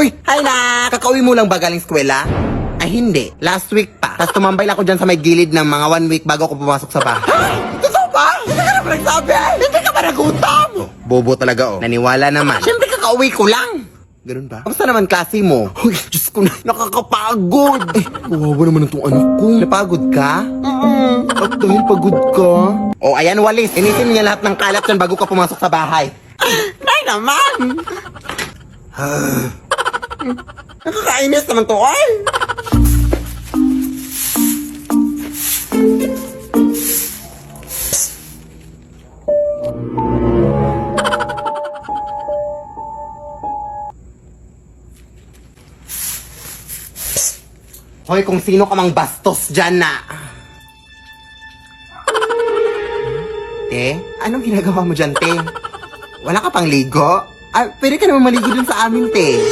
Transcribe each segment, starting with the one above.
Uy, hi na! Kakauwi mo lang ba galing eskwela? Ay hindi, last week pa. Tapos tumambay lang ako dyan sa may gilid ng mga 1 week bago ako pumasok sa bahay. Totoo ba? Hindi ka naman nagsabi! Hindi ka ba nagutom? Bobo talaga Naniwala naman. Siyempre kakauwi ko lang. Ganun ba? Kamusta naman klase mo? Uy, Diyos ko na, nakakapagod. Kawawa naman itong anak ko. Napagod ka? At dahil pagod ka? Oh, ayan walis. Inisin niya lahat ng kalat dyan bago ka pumasok sa bahay. Nay naman! Nakakainis naman to, ay! Hoy, kung sino ka mang bastos dyan na. Anong ginagawa mo dyan, te? Wala ka pang ligo? Pwede ka naman maligo dun sa amin, te.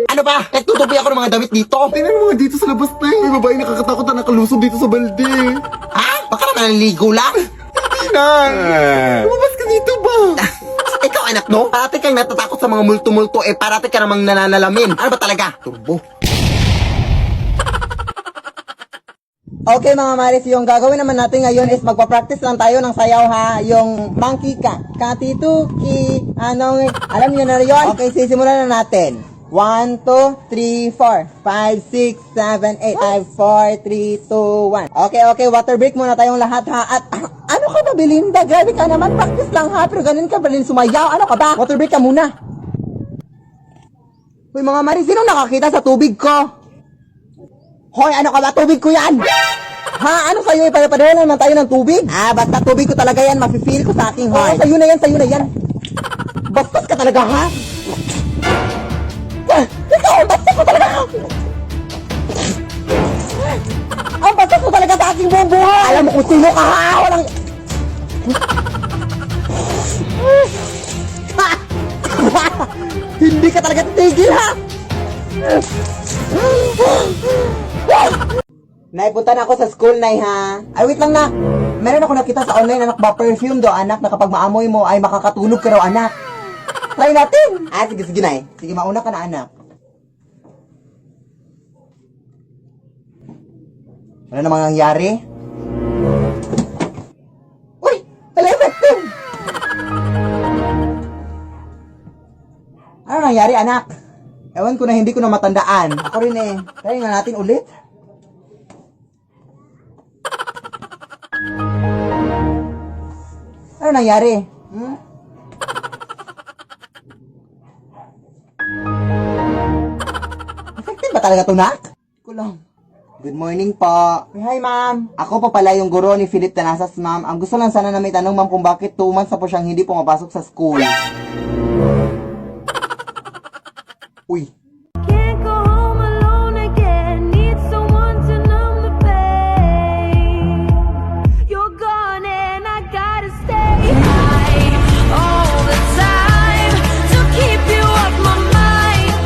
Ano ba? Nagtutupi ako ng mga damit dito. Tingnan mo mga dito sa labas, te. May babae nakakatakot na nakalusog dito sa balde. Ha? Baka naman naligo lang? Hindi na. Lumabas ka dito ba? Ikaw anak, no? Parati kang natatakot sa mga multo-multo, parati ka namang nananalamin. Ano ba talaga? Turbo. Okay mga Maris, yung gagawin naman natin ngayon is magpa-practice lang tayo ng sayaw ha. Yung monkey ka, katituki, alam niyo na yun? Okay, sisimulan na natin. 1, 2, 3, 4, 5, 6, 7, 8, 5, 4, 3, 2, 1. Okay, water break muna tayong lahat ha. At ano ka ba, Belinda? Grabe ka naman, practice lang ha. Pero ganun ka ba rin sumayaw? Ano ka ba? Water break ka muna. Uy mga Maris, sino nakakita sa tubig ko? Hoy, ano ka ba? Tubig ko yan! Ha? Ano sa'yo? Ipapadala naman tayo ng tubig? Basta tubig ko talaga yan. Mafe-feel ko sa aking heart. Sa'yo na yan. Bastos ka talaga, ha? Ikaw, bastos ko talaga! Ang bastos ko talaga sa aking buong buhay! Alam mo kung sino ka, ha? Walang... Hindi ka talaga titigil, ha? Nay, punta na ako sa school, Nay, ha? Ay, wait lang, nak. Meron ako nakita sa online, anak ba, perfume do, anak, na kapag maamoy mo ay makakatulog ka raw, anak. Try natin. Sige, Nay. Sige, mauna ka na, anak. Ano namang nangyari? Uy! Effective! Ano nangyari, anak? Ewan ko na, hindi ko na matandaan. Ako rin eh. Try nga natin ulit. Ano nangyari? Effective ba talaga ito, nak? Ko lang. Good morning po. Hi, ma'am. Ako po pala yung guro ni Philip Tanasas, ma'am. Ang gusto lang sana na may tanong, ma'am, kung bakit 2 months na po siyang hindi pumapasok sa school. Uy. Can't go home alone again. Need someone to numb the pain. You're gone and I gotta stay high all the time to keep you off my mind.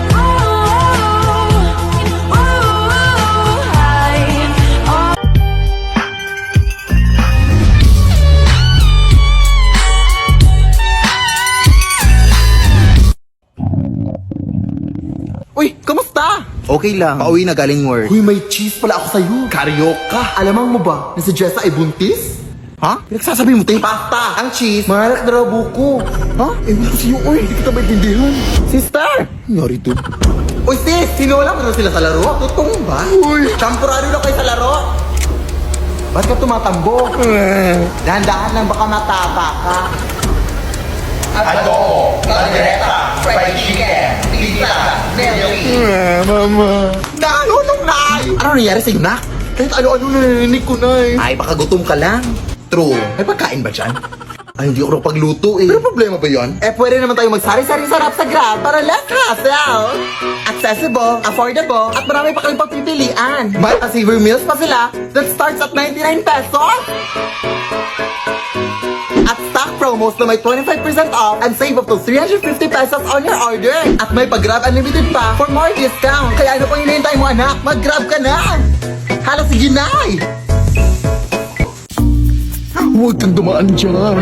Uy, kamusta? Okay lang. Pauwi na galing work. Uy, may cheese pala ako sa'yo. Karyoka. Alamang mo ba na si Jessa ay buntis? Ha? Pinagsasabi mo, te? Pasta. Ang cheese. Malak na raw buko. Ha? Ewan ko sa'yo, uy. Hindi kita maintindihan. Sister! Nangyari to. Uy, sis! Sinula mo na sila sa laro? Totoo ba? Uy! Champurado lang kayo sa laro? Ba't ka tumatambo? Dahan-dahan lang baka matapa ka. Adobo, caldereta, fried chicken, pizza, milky. Mama. Nung nay! Ano nangyari sa'yo, nak? Kahit ano-ano narinig ko, Nay. Ay, baka gutom ka lang. True. May pagkain ba dyan? Ay, hindi ako pagluto eh. Pero problema ba yan? Pwede naman tayo magsari-sari sarap sa Grab para less hassle. Accessible, affordable, at marami pa kayong pagpipilian. May pa-saver meals pa sila that starts at 99 pesos. At stock promos na may 25% off and save up to 350 pesos on your order. At may pag-Grab Unlimited pa for more discount. Kaya ano pang hinihintay mo, anak? Mag-Grab ka na! Hala, sige, Nay! Huwag kang dumaan dyan.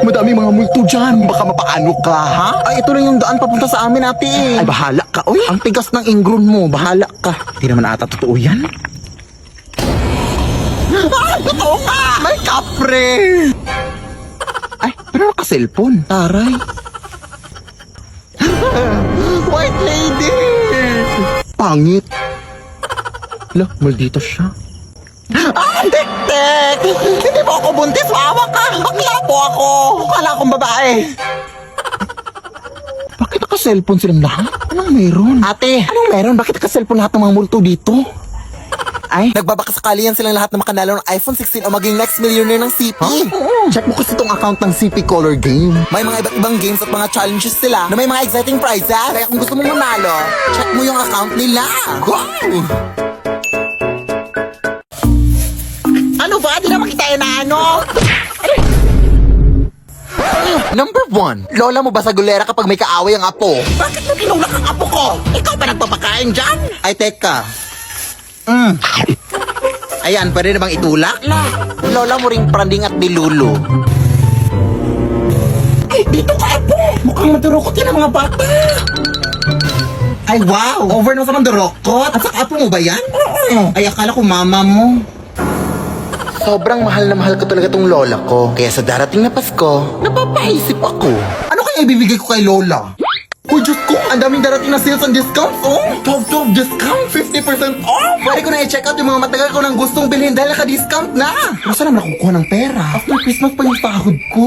Madami mga multo dyan. Baka mapaano ka, ha? Ay, ito lang yung daan papunta sa amin, ate. Ay, bahala ka, uy. Ang tigas ng ingron mo, bahala ka. Di naman ata totoo yan. Ay, totoo ka! May kapre! Ay, pero naka-cellphone. Taray. White lady! Pangit. Hala, maldito siya. Ah, tek-tek! Hindi mo ako buntis, maawa ka! Bakla po ako! Kala akong babae. Bakit naka-cellphone silang lahat? Anong meron? Ate, anong meron? Bakit naka-cellphone lahat ng mga multo dito? Ay, nagbabakasakali yan silang lahat na makanalo ng iPhone 16 o maging next millionaire ng CP. Check mo kasi itong account ng CP Color Game. May mga iba't ibang games at mga challenges sila na may mga exciting prizes. Kaya kung gusto mong manalo, check mo yung account nila. Wow! Ano ba? Di na makita na ano? Number 1, lola mo ba sa gulera kapag may kaaway ang apo? Bakit mo tinulak ang apo ko? Ikaw ba nagpapakain dyan? Ay, teka. Ayan, pwede na bang itulak? Lola mo ring pranding at dilulu. Ay, dito ka apo! Mukhang madurukot yan ang mga bata! Ay, wow! Over na sa mandurukot! At sa apo mo ba yan? Ay, akala ko mama mo. Sobrang mahal na mahal ko talaga tong lola ko. Kaya sa darating na Pasko, napapaisip ako. Ano kaya ibibigay ko kay lola? Uy, Diyos ko, ang daming darating na sales and discounts, oh! 12 discount, 50% off! Pwede ko na i-check out yung mga matagal ko nang gustong bilhin dahil naka-discount na! Pero saan naman nakukuha ng pera? After Christmas pa yung sahod ko.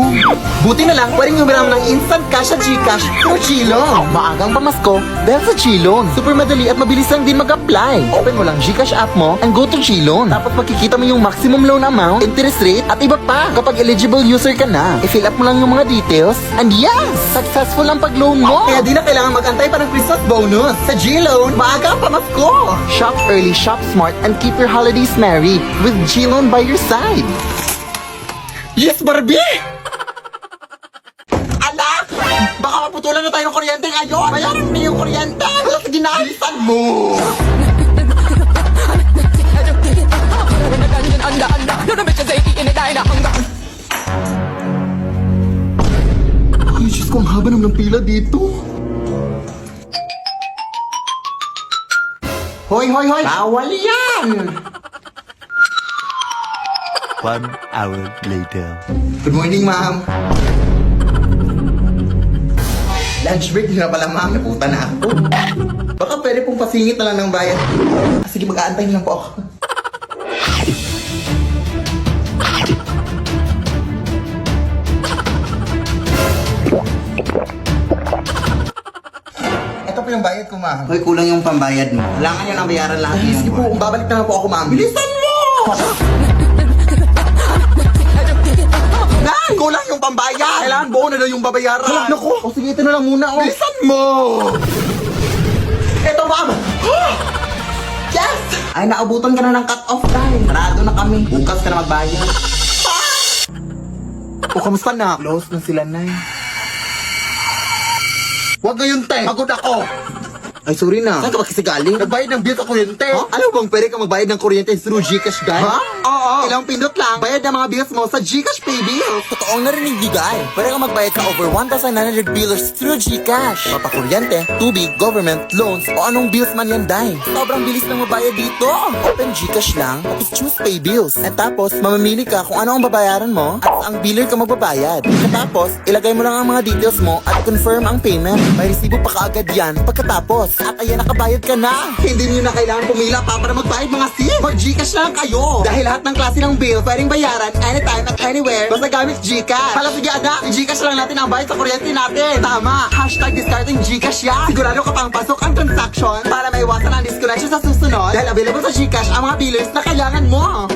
Buti na lang, pwedeng humiram ng instant cash sa Gcash through Chilon. Maagang pamasko dahil sa Chilon. Super madali at mabilis lang din mag-apply. Open mo lang Gcash app mo and go to Chilon. Tapos makikita mo yung maximum loan amount, interest rate, at iba pa. Kapag eligible user ka na, i-fill up mo lang yung mga details, and yes! Successful ang pag-loan mo! Kaya di na kailangan mag-antay pa ng Christmas bonus. Sa G-Loan, maaga ang pamasko! Shop early, shop smart, and keep your holidays merry with G-Loan by your side. Yes, Barbie! Anak! Baka maputulan na tayo ng kuryente ngayon! Bayaran mo yung kuryente! Wala sa ginalisan mo! Ay, Diyos ko, ang haba naman ng pila dito. Hoy, hoy, hoy! Bawal yan! 1 hour later. Good morning, ma'am. Lunch break na pala, ma'am. Naputa na ako. Baka pwede pong pasingit na lang ng bayad. Sige, mag-aantay lang po ako. Ito po yung bayad ko, ma'am. Hoy, kulang yung pambayad mo. Kailangan yan ang bayaran lahat yung sige po, babalik na lang po ako, ma'am. Bilisan mo! Nay! Kulang yung pambayad! Kailangan buo na daw yung babayaran. Halap na ko! O sige, ito na lang muna, oh. Bilisan mo! Ito, ma'am! Yes! Ay, naabutan ka na ng cut-off time. Parado na kami. Bukas ka na magbayad. O, kamusta na? Close na sila, Nay. Huwag ngayon, te! Pagod ako! Ay, sorry na. Saan ka ba kasi galing? Nagbayad ng bill sa kuryente. Huh? Alam mo bang pwede ka magbayad ng kuryente through Gcash, guy? Ha? Oo. Ilang pindot lang. Bayad ng mga bills mo sa Gcash Pay Bills. Totoong narinig ni guy. Pwede ka magbayad sa over 1,900 billers through Gcash. Papakuryente, tubig, government, loans, o anong bills man yan, day. Sobrang bilis lang mabayad dito. Open Gcash lang, tapos choose Pay Bills. At tapos, mamamili ka kung ano ang babayaran mo at ang biller ka magbabayad. Tapos, ilagay mo lang ang mga details mo at confirm ang payment. May resibo pa kaagad yan pagkatapos. At ayan, nakabayad ka na. Hindi niyo na kailangan pumila pa para magbayad mga sim. Mag-Gcash lang kayo. Dahil lahat ng klase ng bill pwedeng bayaran anytime at anywhere basta gamit Gcash. Hala, sige anak, i-Gcash lang natin ang bayad sa kuryente natin. Tama. #discarding Gcash yan. Sigurado ka pang pasok ang transaction para maiwasan ang disconnection sa susunod. Dahil available sa Gcash ang mga billers na kailangan mo.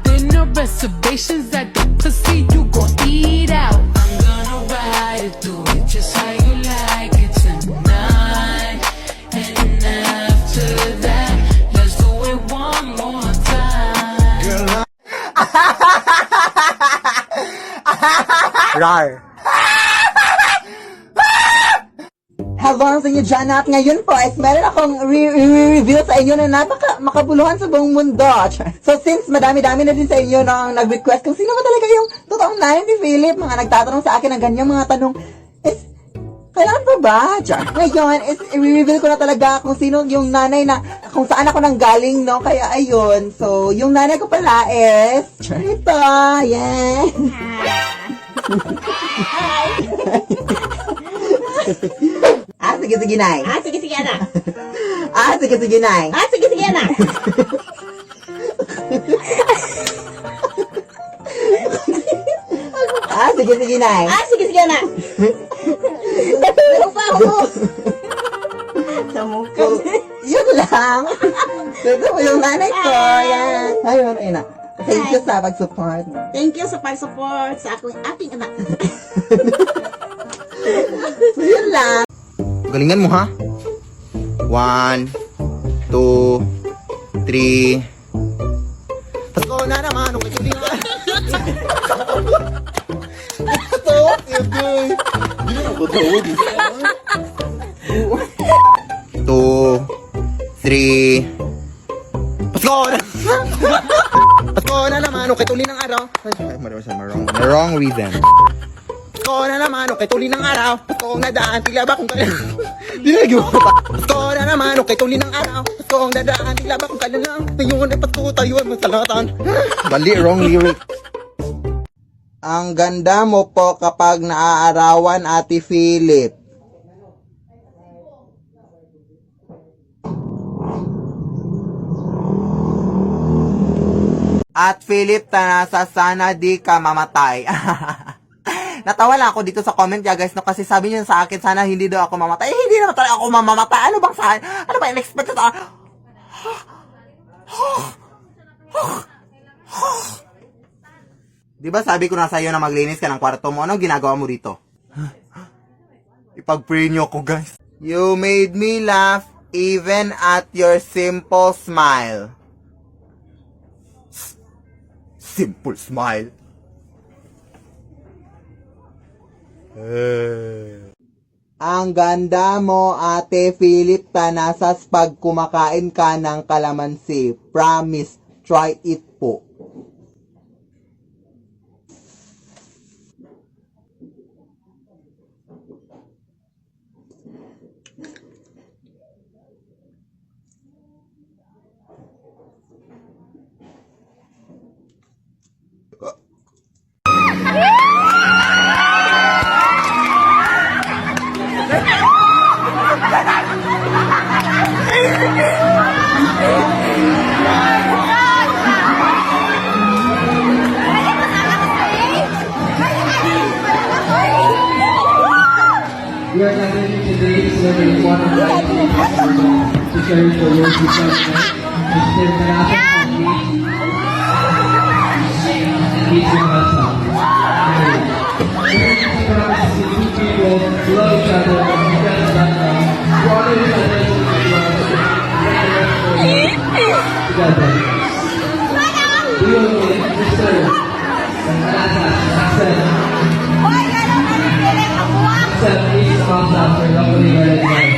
There no reservations at the pussy, you gon' eat out. I'm gonna ride it, do it just how you like it tonight. And after that, let's do it one more time. Rar. Hello sa inyo dyan at ngayon po is meron akong re-reveal sa inyo na makabuluhan sa buong mundo. So since madami-dami na din sa inyo nang nag-request kung sino ba talaga yung totoong nanay ni Philip, mga nagtatanong sa akin ng ganyang mga tanong, is kailangan pa ba? Ngayon is i-reveal ko na talaga kung sino yung nanay na, kung saan ako nang galing, no? Kaya ayun, so yung nanay ko pala is, ito, yeah. Sige, Nay. Sige, anak. Sige, Nay. Sige, anak. Sige, Nay. Sige, anak. Pero pa ako. Sa mukha. Yun lang. Ito po yung nanay ko. Yan. Ayun, ayun na. Thank you sa pag-support. Thank you sa pag-support sa aking anak. Yun lang. Galingan mo, ha? 1, 2, 3. Pasko na naman. Okay, hindi na. Ito, yun. Hindi na ako tawag. 2, 3. Pasko na. Pasko na naman. Okay, tuloy ng araw. Ay, wrong reason. Pasko na naman, okay, tuloy ng araw. Pasko na daan, tila ba kung kailan? Di na nag-iwa pa. Pasko na naman, okay, tuloy ng araw. Pasko na daan, tila ba kung kailan lang? Ngayon ay Pasko tayo ay masalatan. Bali, wrong lyric. Ang ganda mo po kapag naaarawan, Ate Philip. At Philip, tanasa sana di ka mamatay. Natawa lang ako dito sa comment niya, guys, no, kasi sabi niya sa akin, sana hindi daw ako mamatay. Eh, hindi naman talaga ako mamamatay. Ano bang sa ano ba in-expect sa Di ba sabi ko na sa'yo na maglinis ka ng kwarto mo? Anong ginagawa mo dito? Ipag-pray niyo ako, guys. You made me laugh even at your simple smile. Simple smile. Ang ganda mo, Ate Philip Tanasas, pag kumakain ka ng kalamansi. Promise, try it po. We are gathering today so that we want to share for your future. Mr. Tarasa Family. Please your hands up. People love each other and friends that we honor each other together. We will meet Mr. Tarasa Axel. Axel, please come out for lovely marriage.